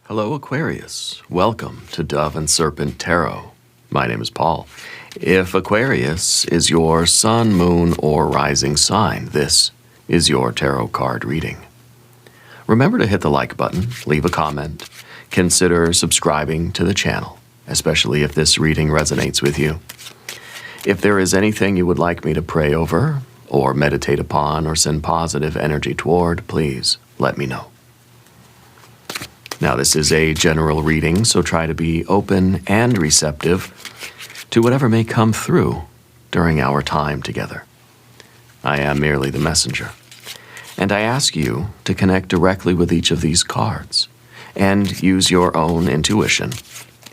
Hello, Aquarius. Welcome to Dove and Serpent Tarot. My name is Paul. If Aquarius is your sun, moon, or rising sign, this is your tarot card reading. Remember to hit the like button, leave a comment, consider subscribing to the channel, especially if this reading resonates with you. If there is anything you would like me to pray over, or meditate upon, or send positive energy toward, please let me know. Now, this is a general reading, so try to be open and receptive to whatever may come through during our time together. I am merely the messenger, and I ask you to connect directly with each of these cards and use your own intuition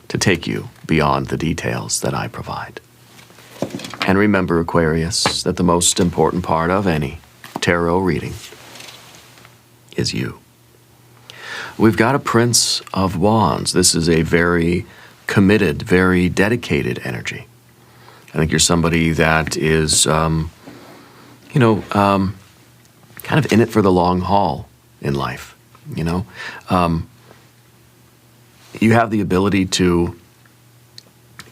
to take you beyond the details that I provide. And remember, Aquarius, that the most important part of any tarot reading is you. We've got a Prince of Wands. This is a very committed, very dedicated energy. I think you're somebody that is, kind of in it for the long haul in life, You have the ability to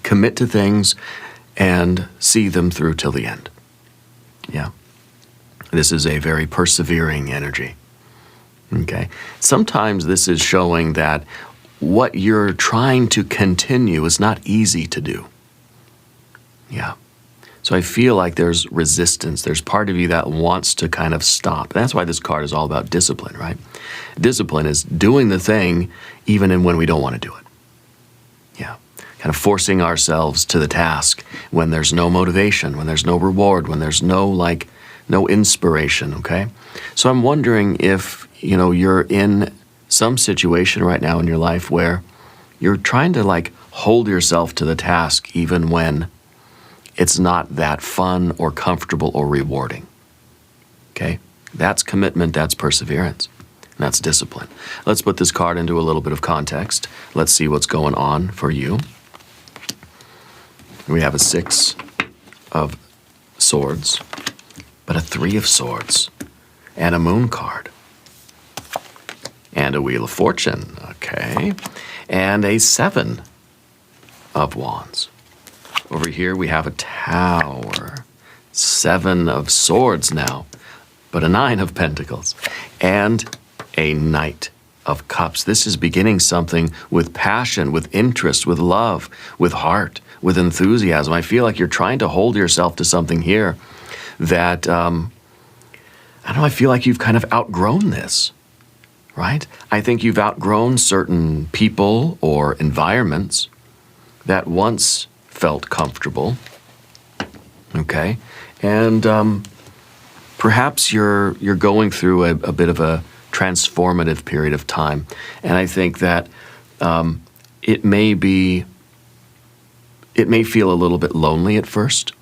commit to things and see them through till the end. Yeah. This is a very persevering energy. Okay. Sometimes this is showing that what you're trying to continue is not easy to do. Yeah. So I feel like there's resistance. There's part of you that wants to kind of stop. That's why this card is all about discipline, right? Discipline is doing the thing even when we don't want to do it. Yeah. Kind of forcing ourselves to the task when there's no motivation, when there's no reward, when there's no inspiration, okay? So I'm wondering if, you're in some situation right now in your life where you're trying to hold yourself to the task even when it's not that fun or comfortable or rewarding, okay? That's commitment, that's perseverance, and that's discipline. Let's put this card into a little bit of context. Let's see what's going on for you. We have a 6 of Swords, but a 3 of Swords, and a Moon card, and a Wheel of Fortune, okay, and a 7 of Wands. Over here we have a Tower, 7 of Swords now, but a 9 of Pentacles, and a Knight of Cups. This is beginning something with passion, with interest, with love, with heart, with enthusiasm. I feel like you're trying to hold yourself to something here that, I feel like you've kind of outgrown this, right? I think you've outgrown certain people or environments that once felt comfortable, okay? And perhaps you're going through a bit of a transformative period of time. And I think that it may feel a little bit lonely at first,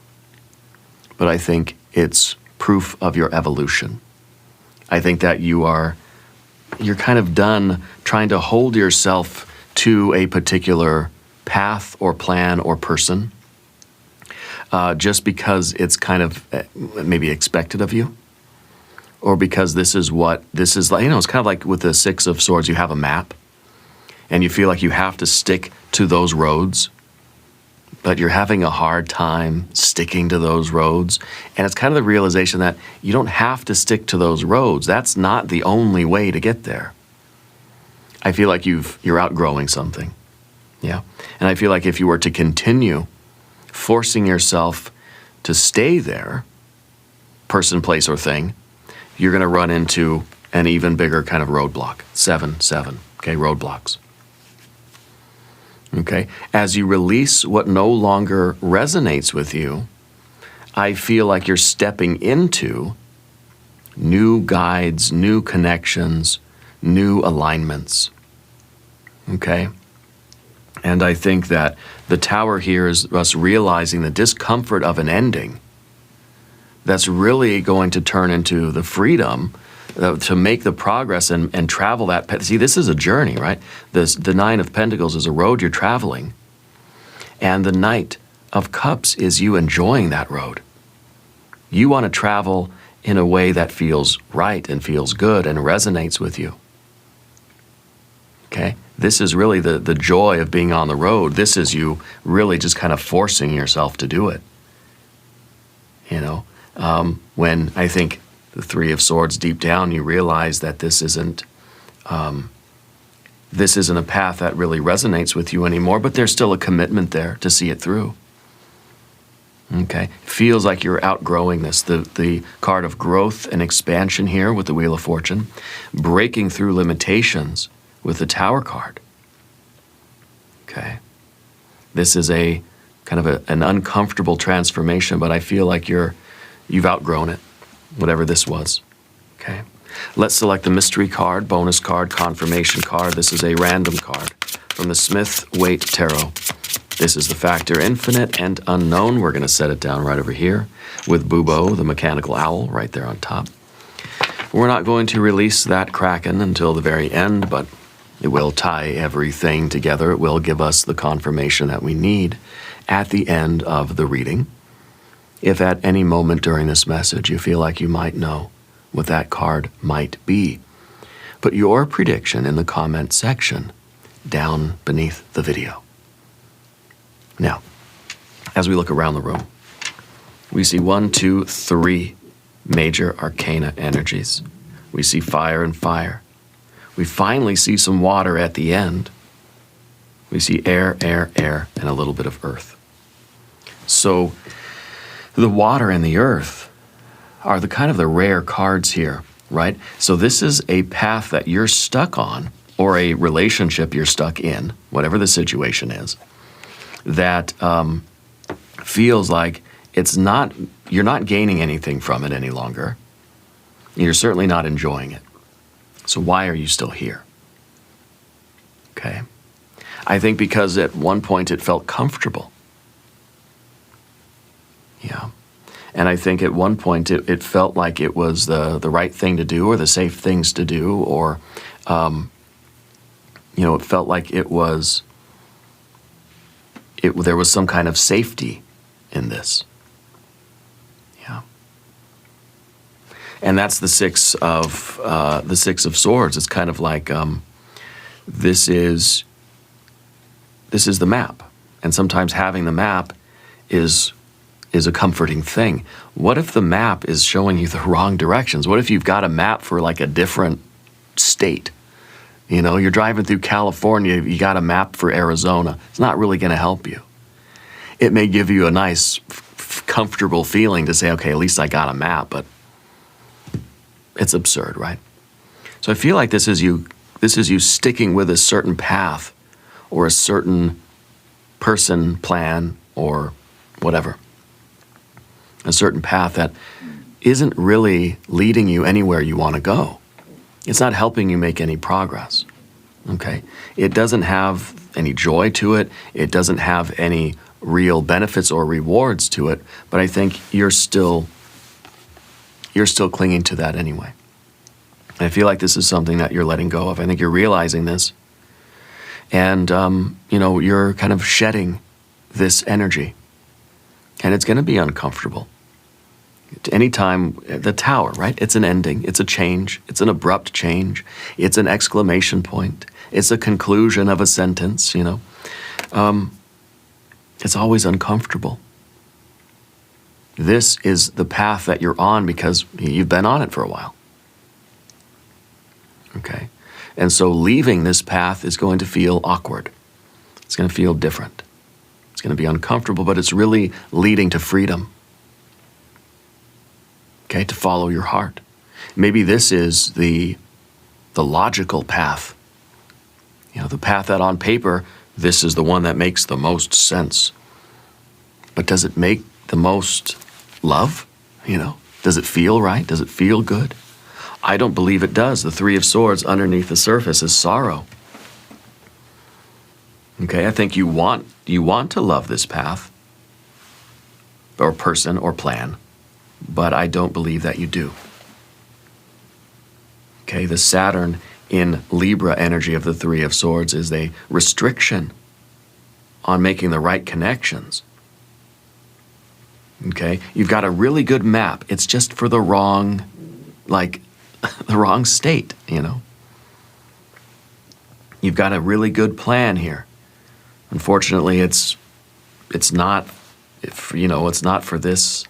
but I think it's proof of your evolution. I think that you're kind of done trying to hold yourself to a particular path or plan or person just because it's kind of maybe expected of you, or because this is what this is like. It's kind of like with the 6 of Swords, you have a map and you feel like you have to stick to those roads, but you're having a hard time sticking to those roads. And it's kind of the realization that you don't have to stick to those roads. That's not the only way to get there. I feel like you're outgrowing something. Yeah. And I feel like if you were to continue forcing yourself to stay there, person, place, or thing, you're going to run into an even bigger kind of roadblock. 7, okay, roadblocks. Okay, as you release what no longer resonates with you, I feel like you're stepping into new guides, new connections, new alignments. Okay? And I think that the Tower here is us realizing the discomfort of an ending that's really going to turn into the freedom to make the progress and travel that. See, this is a journey, right? The 9 of Pentacles is a road you're traveling. And the Knight of Cups is you enjoying that road. You want to travel in a way that feels right and feels good and resonates with you. Okay? This is really the joy of being on the road. This is you really just kind of forcing yourself to do it. You know, when I think the Three of Swords, deep down, you realize that this isn't a path that really resonates with you anymore, but there's still a commitment there to see it through. Okay, feels like you're outgrowing this. The card of growth and expansion here with the Wheel of Fortune, breaking through limitations with the Tower card. Okay, this is a kind of an uncomfortable transformation, but I feel like you've outgrown it, whatever this was. Okay, let's select the mystery card, bonus card, confirmation card. This is a random card from the Smith-Waite Tarot. This is the factor infinite and unknown. We're going to set it down right over here with Bubo, the mechanical owl, right there on top. We're not going to release that Kraken until the very end, but it will tie everything together. It will give us the confirmation that we need at the end of the reading. If at any moment during this message you feel like you might know what that card might be, put your prediction in the comment section down beneath the video. Now, as we look around the room, we see 1, 2, 3 major arcana energies. We see fire and fire. We finally see some water at the end. We see air, air, air, and a little bit of earth. So the water and the earth are the kind of the rare cards here, right? So this is a path that you're stuck on, or a relationship you're stuck in, whatever the situation is, that feels like you're not gaining anything from it any longer. You're certainly not enjoying it. So why are you still here? Okay. I think because at one point it felt comfortable. Yeah. And I think at one point it felt like it was the right thing to do, or the safe things to do, or, it felt like there was some kind of safety in this. Yeah. And that's the Six of Swords. It's kind of like this is the map, and sometimes having the map is a comforting thing. What if the map is showing you the wrong directions? What if you've got a map for like a different state? You know, you're driving through California, you got a map for Arizona. It's not really going to help you. It may give you a nice, comfortable feeling to say, okay, at least I got a map, but it's absurd, right? So I feel like this is you sticking with a certain path, or a certain person, plan, or whatever. A certain path that isn't really leading you anywhere you want to go. It's not helping you make any progress, okay? It doesn't have any joy to it. It doesn't have any real benefits or rewards to it, but I think you're still clinging to that anyway. And I feel like this is something that you're letting go of. I think you're realizing this, and you're kind of shedding this energy, and it's going to be uncomfortable. Anytime, the Tower, right? It's an ending, it's a change, it's an abrupt change, it's an exclamation point, it's a conclusion of a sentence, It's always uncomfortable. This is the path that you're on because you've been on it for a while. Okay? And so leaving this path is going to feel awkward. It's going to feel different. It's going to be uncomfortable, but it's really leading to freedom. Okay, to follow your heart. Maybe this is the logical path. The path that on paper, this is the one that makes the most sense. But does it make the most love? Does it feel right? Does it feel good? I don't believe it does. The Three of Swords underneath the surface is sorrow. Okay, I think you want to love this path, or person, or plan, but I don't believe that you do. Okay, the Saturn in Libra energy of the Three of Swords is a restriction on making the right connections. Okay, you've got a really good map. It's just for the wrong, the wrong state, You've got a really good plan here. Unfortunately, it's not, it's not for this.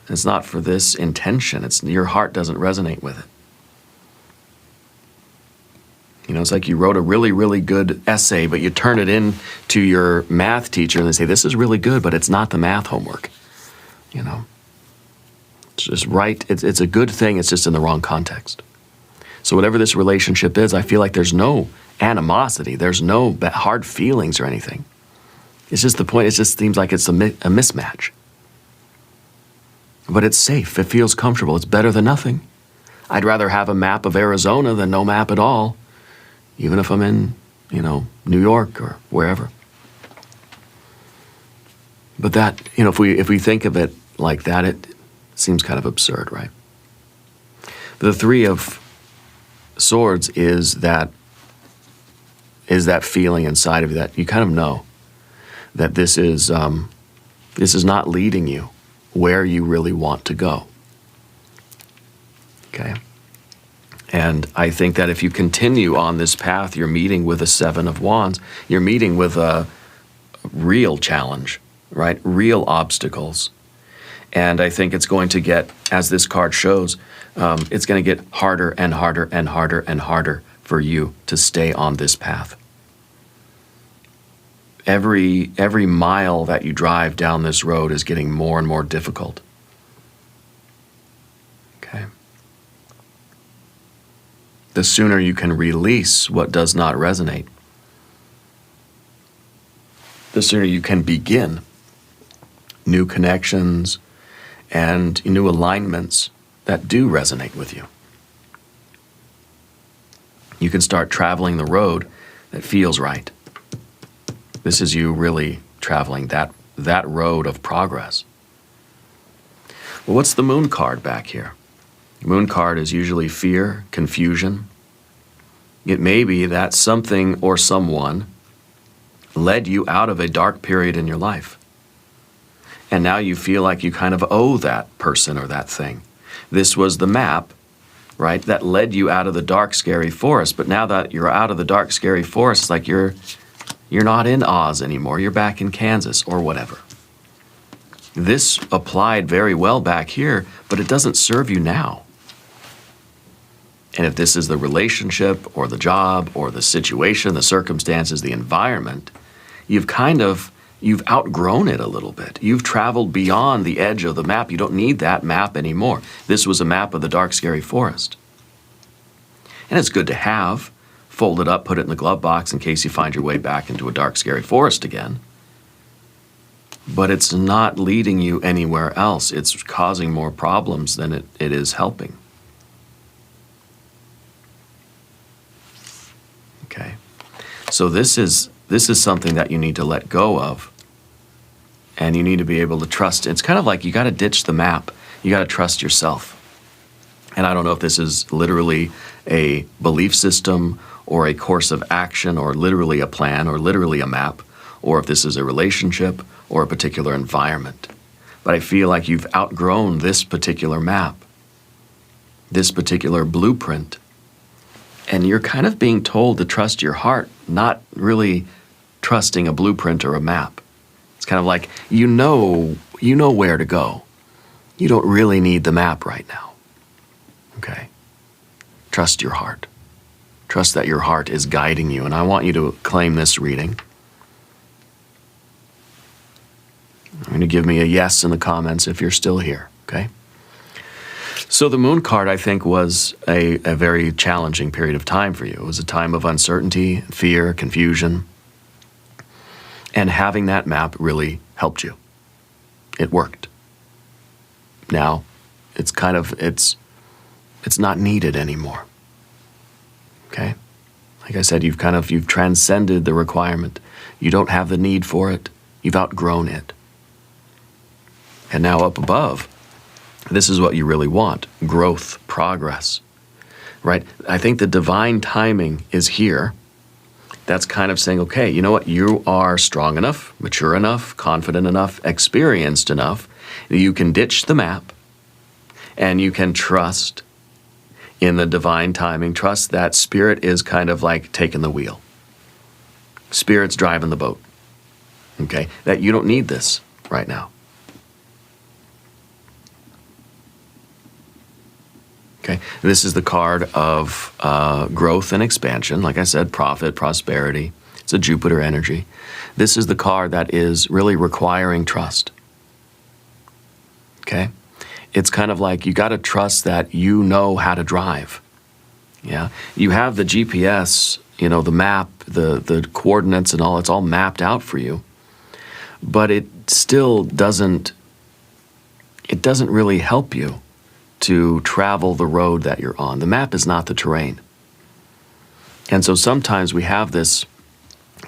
It's not for this intention. Your heart doesn't resonate with it. It's like you wrote a really, really good essay, but you turn it in to your math teacher and they say, this is really good, but it's not the math homework. It's just right. It's a good thing. It's just in the wrong context. So whatever this relationship is, I feel like there's no animosity. There's no hard feelings or anything. It's just the point. It just seems like it's a mismatch. But it's safe. It feels comfortable. It's better than nothing. I'd rather have a map of Arizona than no map at all, even if I'm in, New York or wherever. But that, if we think of it like that, it seems kind of absurd, right? The Three of Swords is that feeling inside of you that you kind of know that this is not leading you where you really want to go. Okay? And I think that if you continue on this path, you're meeting with a Seven of Wands, you're meeting with a real challenge, right? Real obstacles. And I think it's going to get, as this card shows, it's going to get harder and harder and harder and harder for you to stay on this path. Every mile that you drive down this road is getting more and more difficult. Okay? The sooner you can release what does not resonate, the sooner you can begin new connections and new alignments that do resonate with you. You can start traveling the road that feels right. This is you really traveling that road of progress. Well, what's the Moon card back here? The Moon card is usually fear, confusion. It may be that something or someone led you out of a dark period in your life. And now you feel like you kind of owe that person or that thing. This was the map, right, that led you out of the dark, scary forest. But now that you're out of the dark, scary forest, it's like you're not in Oz anymore. You're back in Kansas or whatever. This applied very well back here, but it doesn't serve you now. And if this is the relationship or the job or the situation, the circumstances, the environment, you've outgrown it a little bit. You've traveled beyond the edge of the map. You don't need that map anymore. This was a map of the dark, scary forest. And it's good to have. Fold it up, put it in the glove box in case you find your way back into a dark, scary forest again. But it's not leading you anywhere else. It's causing more problems than it is helping. Okay. So this is something that you need to let go of. And you need to be able to trust. It's kind of like you got to ditch the map. You got to trust yourself. And I don't know if this is literally a belief system or a course of action or literally a plan or literally a map, or if this is a relationship or a particular environment. But I feel like you've outgrown this particular map, this particular blueprint. And you're kind of being told to trust your heart, not really trusting a blueprint or a map. It's kind of like, you know where to go. You don't really need the map right now. Okay? Trust your heart. Trust that your heart is guiding you. And I want you to claim this reading. I'm going to give me a yes in the comments if you're still here, okay? So the Moon card, I think, was a very challenging period of time for you. It was a time of uncertainty, fear, confusion. And having that map really helped you. It worked. Now, it's not needed anymore. Okay? Like I said, you've transcended the requirement. You don't have the need for it. You've outgrown it. And now up above, this is what you really want: growth, progress, right? I think the divine timing is here. That's kind of saying, okay, you know what? You are strong enough, mature enough, confident enough, experienced enough. You can ditch the map and you can trust in the divine timing. Trust that Spirit is kind of like taking the wheel. Spirit's driving the boat. Okay? That you don't need this right now. Okay? This is the card of growth and expansion. Like I said, profit, prosperity. It's a Jupiter energy. This is the card that is really requiring trust. Okay? It's kind of like you got to trust that you know how to drive. Yeah? You have the GPS, you know, the map, the coordinates and all, it's all mapped out for you. But it still doesn't really help you to travel the road that you're on. The map is not the terrain. And so sometimes we have this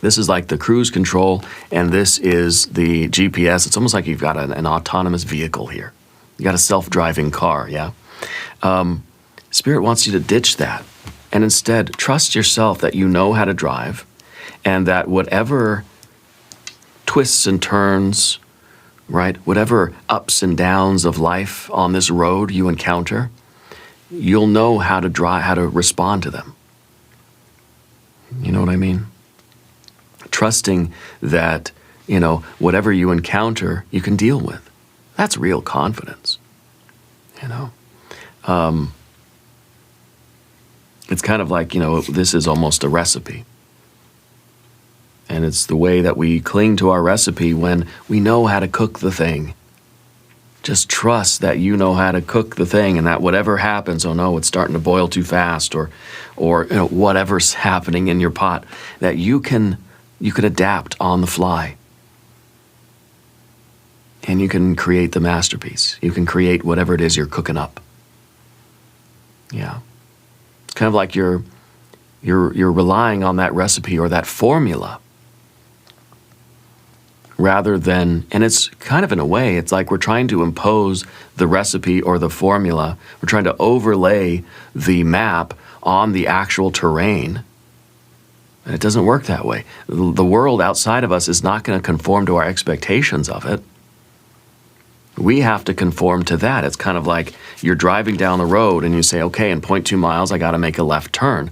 is like the cruise control, and this is the GPS. It's almost like you've got an autonomous vehicle here. You got a self-driving car, yeah? Spirit wants you to ditch that and instead trust yourself that you know how to drive, and that whatever twists and turns, right, whatever ups and downs of life on this road you encounter, you'll know how to drive, how to respond to them. You know what I mean? Trusting that, you know, whatever you encounter, you can deal with. That's real confidence, you know. It's kind of like, you know, this is almost a recipe. And it's the way that we cling to our recipe when we know how to cook the thing. Just trust that you know how to cook the thing, and that whatever happens, oh no, it's starting to boil too fast, or you know, whatever's happening in your pot, that you can adapt on the fly. And you can create the masterpiece. You can create whatever it is you're cooking up. Yeah. It's kind of like you're relying on that recipe or that formula rather than, and it's kind of in a way, it's like we're trying to impose the recipe or the formula. We're trying to overlay the map on the actual terrain. And it doesn't work that way. The world outside of us is not going to conform to our expectations of it. We have to conform to that. It's kind of like you're driving down the road and you say, okay, in 0.2 miles, I got to make a left turn.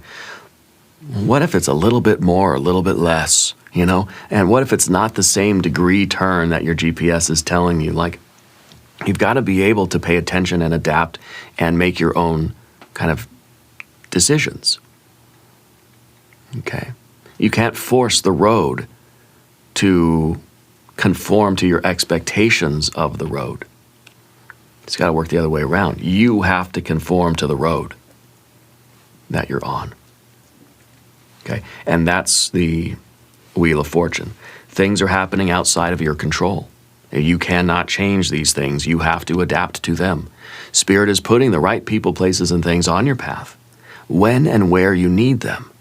What if it's a little bit more, a little bit less, you know? And what if it's not the same degree turn that your GPS is telling you? Like, you've got to be able to pay attention and adapt and make your own kind of decisions. Okay? You can't force the road to conform to your expectations of the road. It's got to work the other way around. You have to conform to the road that you're on. Okay? And that's the Wheel of Fortune. Things are happening outside of your control. You cannot change these things. You have to adapt to them. Spirit is putting the right people, places, and things on your path when and where you need them.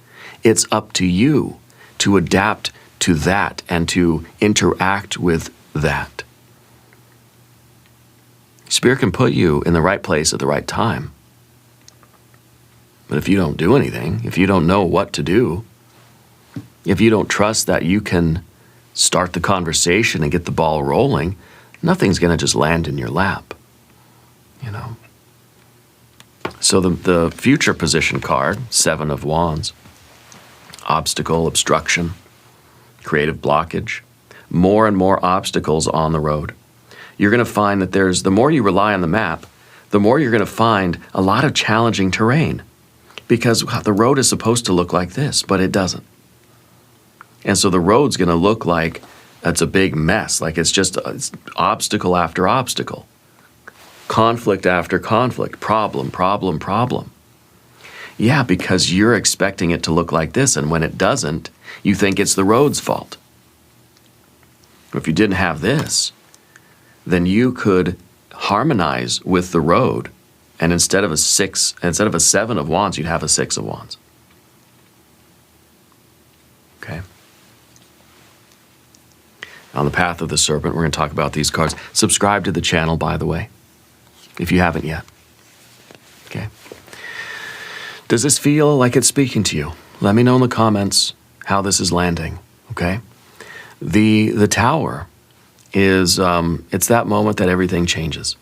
It's up to you to adapt to that and to interact with that. Spirit can put you in the right place at the right time. But if you don't do anything, if you don't know what to do, if you don't trust that you can start the conversation and get the ball rolling, nothing's going to just land in your lap, you know. So the future position card, 7 of Wands, obstacle, obstruction, creative blockage, more and more obstacles on the road. You're going to find that the more you rely on the map, the more you're going to find a lot of challenging terrain, because the road is supposed to look like this, but it doesn't. And so the road's going to look like it's a big mess, like it's obstacle after obstacle, conflict after conflict, problem. Yeah, because you're expecting it to look like this, and when it doesn't, you think it's the road's fault. If you didn't have this, then you could harmonize with the road, and instead of a 7 of Wands, you'd have a 6 of Wands. Okay. On the path of the Serpent, we're going to talk about these cards. Subscribe to the channel, by the way, if you haven't yet. Okay. Does this feel like it's speaking to you? Let me know in the comments how this is landing, okay? The Tower is, it's that moment that everything changes.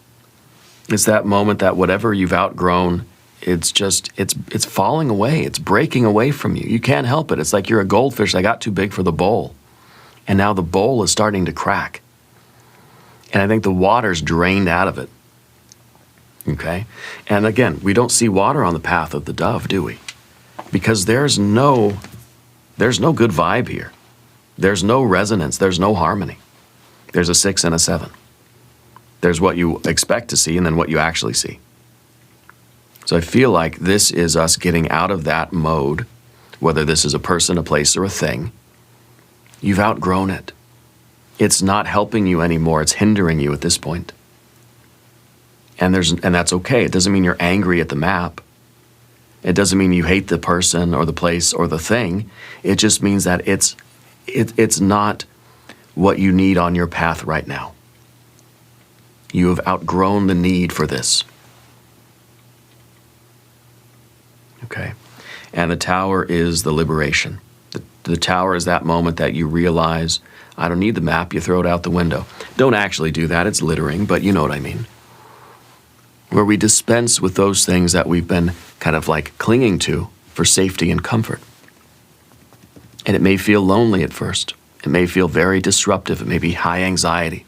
It's that moment that whatever you've outgrown it's falling away. It's breaking away from you. You can't help it. It's like you're a goldfish that got too big for the bowl. And now the bowl is starting to crack. And I think the water's drained out of it. Okay? And again, we don't see water on the path of the dove, do we? Because there's no good vibe here. There's no resonance. There's no harmony. There's a 6 and a 7. There's what you expect to see and then what you actually see. So I feel like this is us getting out of that mode, whether this is a person, a place, or a thing. You've outgrown it. It's not helping you anymore. It's hindering you at this point. And that's okay. It doesn't mean you're angry at the map. It doesn't mean you hate the person or the place or the thing. It just means that it's not what you need on your path right now. You have outgrown the need for this. Okay? And the tower is the liberation. The tower is that moment that you realize, I don't need the map, you throw it out the window. Don't actually do that, it's littering, but you know what I mean. Where we dispense with those things that we've been kind of like clinging to for safety and comfort. And it may feel lonely at first. It may feel very disruptive. It may be high anxiety.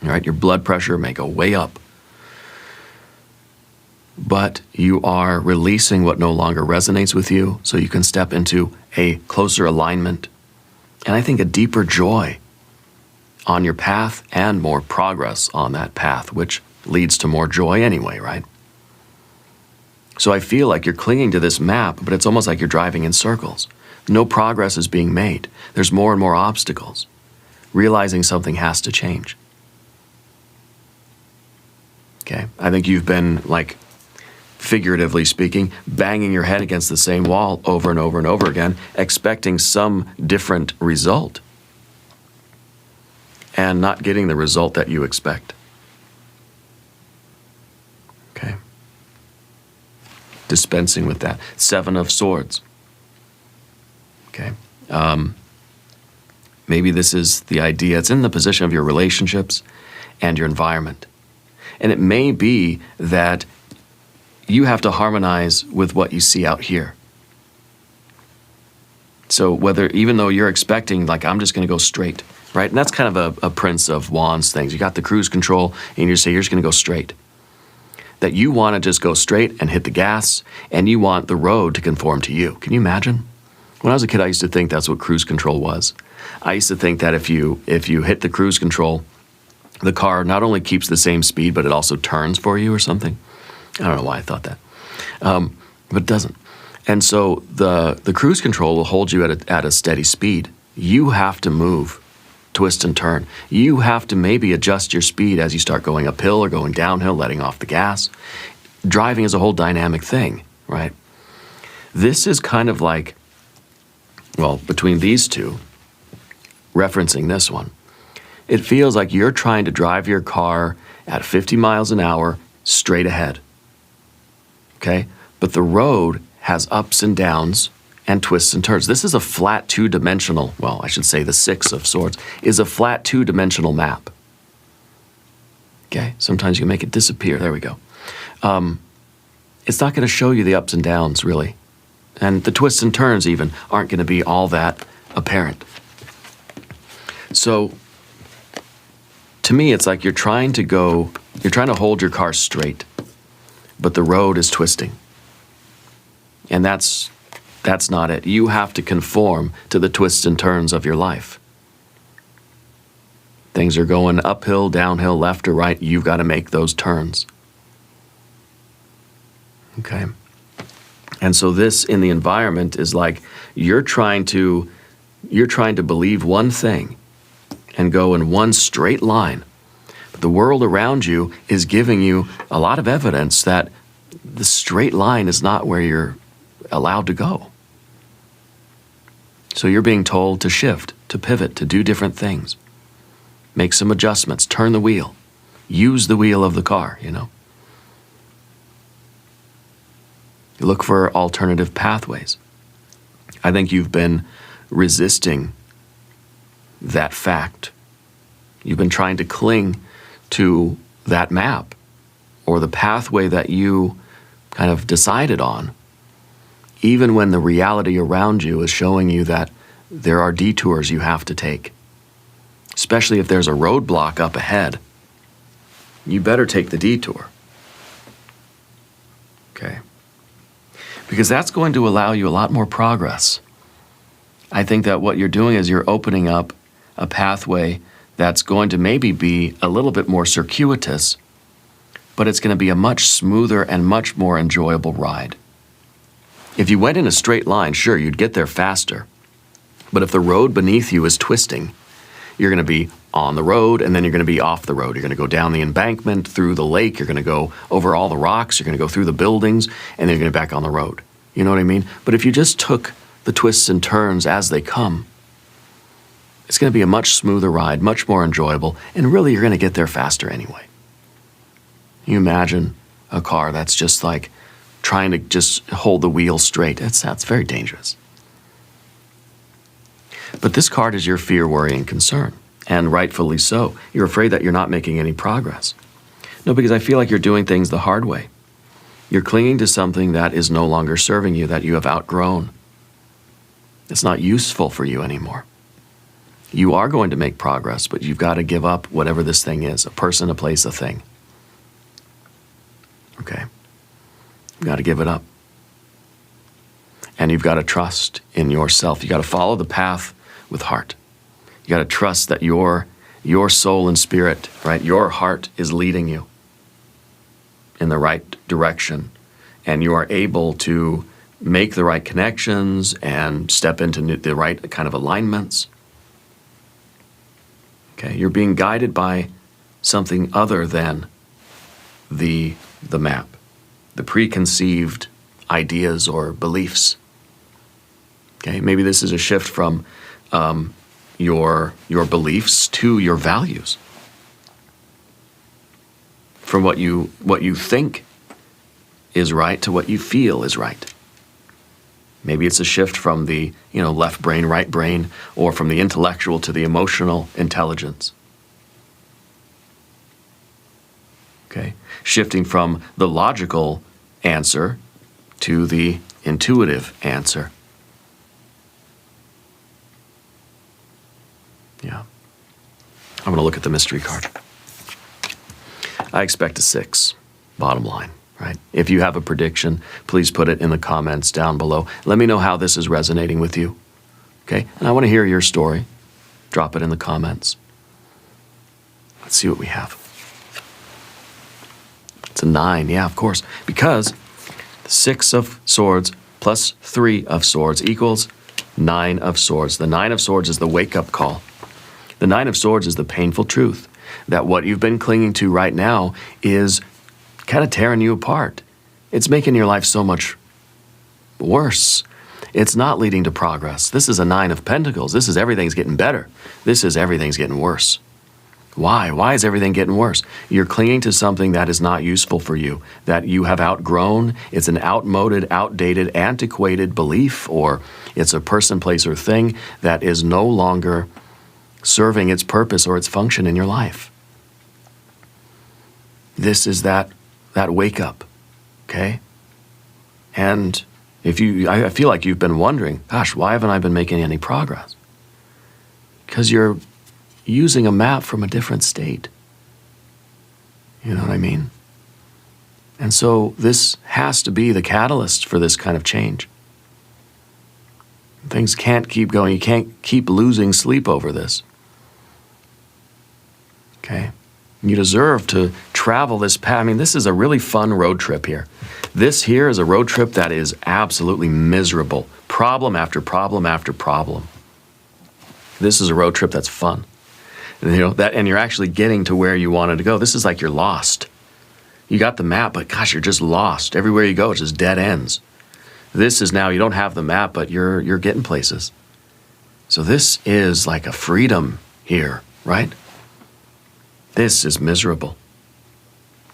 All right, your blood pressure may go way up. But you are releasing what no longer resonates with you so you can step into a closer alignment and I think a deeper joy on your path and more progress on that path, which leads to more joy anyway, right? So I feel like you're clinging to this map, but it's almost like you're driving in circles. No progress is being made. There's more and more obstacles. Realizing something has to change. Okay, I think you've been, like, figuratively speaking, banging your head against the same wall over and over and over again, expecting some different result, and not getting the result that you expect. Okay. Dispensing with that. 7 of Swords. Okay. Maybe this is the idea. It's in the position of your relationships and your environment. And it may be that you have to harmonize with what you see out here. So even though you're expecting, like, I'm just going to go straight, right? And that's kind of a Prince of Wands thing. You got the cruise control, and you say you're just going to go straight. That you want to just go straight and hit the gas, and you want the road to conform to you. Can you imagine? When I was a kid, I used to think that's what cruise control was. I used to think that if you hit the cruise control, the car not only keeps the same speed, but it also turns for you or something. I don't know why I thought that, but it doesn't. And so the cruise control will hold you at a steady speed. You have to move, twist and turn. You have to maybe adjust your speed as you start going uphill or going downhill, letting off the gas. Driving is a whole dynamic thing, right? This is kind of like, well, between these two, referencing this one, it feels like you're trying to drive your car at 50 miles an hour straight ahead. Okay? But the road has ups and downs and twists and turns. This is a flat 2-dimensional, well, I should say the 6 of Swords, is a flat 2-dimensional map. Okay? Sometimes you can make it disappear. There we go. It's not going to show you the ups and downs, really. And the twists and turns even aren't going to be all that apparent. So, to me, it's like you're trying to hold your car straight, but the road is twisting. And that's not it. You have to conform to the twists and turns of your life. Things are going uphill, downhill, left or right. You've got to make those turns. Okay? And so this in the environment is like you're trying to believe one thing and go in one straight line. But the world around you is giving you a lot of evidence that the straight line is not where you're allowed to go. So you're being told to shift, to pivot, to do different things. Make some adjustments, turn the wheel, use the wheel of the car, you know. Look for alternative pathways. I think you've been resisting that fact. You've been trying to cling to that map or the pathway that you kind of decided on, even when the reality around you is showing you that there are detours you have to take. Especially if there's a roadblock up ahead, you better take the detour. Okay? Because that's going to allow you a lot more progress. I think that what you're doing is you're opening up a pathway that's going to maybe be a little bit more circuitous, but it's going to be a much smoother and much more enjoyable ride. If you went in a straight line, sure, you'd get there faster. But if the road beneath you is twisting, you're going to be on the road, and then you're going to be off the road. You're going to go down the embankment, through the lake, you're going to go over all the rocks, you're going to go through the buildings, and then you're going to be back on the road. You know what I mean? But if you just took the twists and turns as they come, it's going to be a much smoother ride, much more enjoyable, and really you're going to get there faster anyway. You imagine a car that's just like trying to just hold the wheel straight. That's very dangerous. But this card is your fear, worry, and concern, and rightfully so. You're afraid that you're not making any progress. No, because I feel like you're doing things the hard way. You're clinging to something that is no longer serving you, that you have outgrown. It's not useful for you anymore. You are going to make progress, but you've got to give up whatever this thing is, a person, a place, a thing. Okay? You've got to give it up. And you've got to trust in yourself. You've got to follow the path with heart. You got to trust that your soul and spirit, right, your heart is leading you in the right direction, and you are able to make the right connections and step into the right kind of alignments. Okay, you're being guided by something other than the map, the preconceived ideas or beliefs. Okay, maybe this is a shift from your beliefs to your values, from what you think is right to what you feel is right. Maybe it's a shift from the left brain, right brain, or from the intellectual to the emotional intelligence. Okay, shifting from the logical answer to the intuitive answer. Yeah. I'm going to look at the mystery card. I expect a 6, bottom line, right? If you have a prediction, please put it in the comments down below. Let me know how this is resonating with you, okay? And I want to hear your story. Drop it in the comments. Let's see what we have. It's a 9, yeah, of course, because 6 of swords plus 3 of swords equals 9 of swords. The 9 of swords is the wake-up call. The 9 of swords is the painful truth that what you've been clinging to right now is kind of tearing you apart. It's making your life so much worse. It's not leading to progress. This is a 9 of pentacles. This is everything's getting better. This is everything's getting worse. Why? Why is everything getting worse? You're clinging to something that is not useful for you, that you have outgrown. It's an outmoded, outdated, antiquated belief, or it's a person, place, or thing that is no longer serving its purpose or its function in your life. This is that wake up, okay? And I feel like you've been wondering, gosh, why haven't I been making any progress? Because you're using a map from a different state. You know what I mean? And so this has to be the catalyst for this kind of change. Things can't keep going. You can't keep losing sleep over this. Okay? You deserve to travel this path. I mean, this is a really fun road trip here. This here is a road trip that is absolutely miserable. Problem after problem after problem. This is a road trip that's fun. And you're actually getting to where you wanted to go. This is like you're lost. You got the map, but gosh, you're just lost. Everywhere you go, it's just dead ends. This is now, you don't have the map, but you're getting places. So this is like a freedom here, right? This is miserable.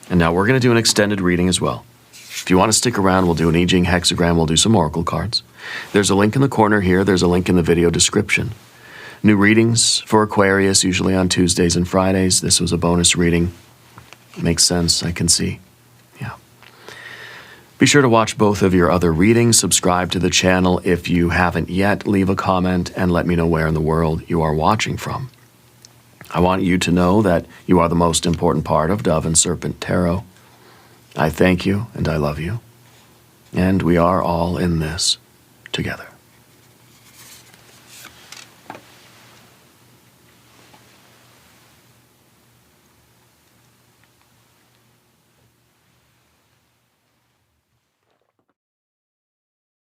And now we're going to do an extended reading as well. If you want to stick around, we'll do an I Ching hexagram, we'll do some oracle cards. There's a link in the corner here, there's a link in the video description. New readings for Aquarius, usually on Tuesdays and Fridays. This was a bonus reading. Makes sense, I can see. Yeah. Be sure to watch both of your other readings, subscribe to the channel if you haven't yet, leave a comment, and let me know where in the world you are watching from. I want you to know that you are the most important part of Dove and Serpent Tarot. I thank you and I love you, and we are all in this together.